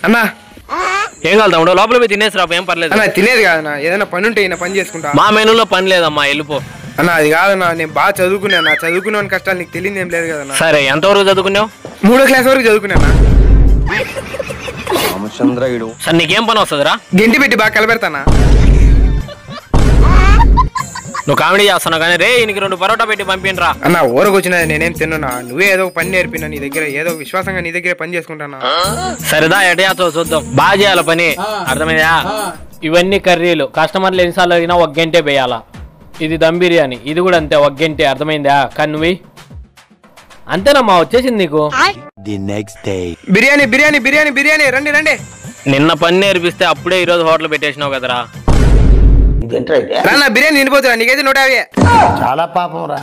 అన్నా ఏం కాదు తమ్ముడు, లోపల పోయి తినేసి రా, ఏం పర్లేదు. అన్న తినేది కాదన్నా, ఏదైనా పని ఉంటే ఈయన పని చేసుకుంటా. మా మెనూలో పని లేదమ్మా, వెళ్ళిపో. అన్న అది కాదన్నా, నేను బాగా చదువుకున్నా, చదువుకున్న కష్టాలు నీకు తెలియదు ఏం లేదు కదన్నా. సరే, ఎంతవరకు చదువుకున్నావు? 3వ క్లాస్ వరకు చదువుకున్నా. సార్ నీకేం పని వస్తుందిరా? గెంటి పెట్టి బాగా కలబెడతానా. నువ్వు కామెడీ చేస్తున్నావు కానీ రే, ఈయనకి 2 పరోటా పెట్టి పంపినరా. అన్న ఊరకు వచ్చినది నేనేం తిన్నా, నువ్వే ఏదో పని నేర్పినా, నీ దగ్గర ఏదో విశ్వాసంగా నీ దగ్గర పని చేసుకుంటానా. సరేదా, ఎటయాతో చూద్దాం. బాగా చేయాల పని, అర్థమైందా? ఇవన్నీ కర్రీలు కస్టమర్లు ఎన్నిసార్లు అడిగినా 1 గంటే వేయాలా. ఇది దమ్ బిర్యానీ, ఇది కూడా అంతే 1 గంటే, అర్థమైందా? కానీ నువ్వు అంతేనమ్మా, వచ్చేసింది నీకు. బిర్యానీ బిర్యానీ బిర్యానీ బిర్యానీ రండి రండి. నిన్న పని నేర్పిస్తే అప్పుడే ఈరోజు హోటల్ పెట్టేసినావు కదరా. రానా బిర్యానీ నిండిపోతున్నా, నీకైతే 150. చాలా పాపం రా.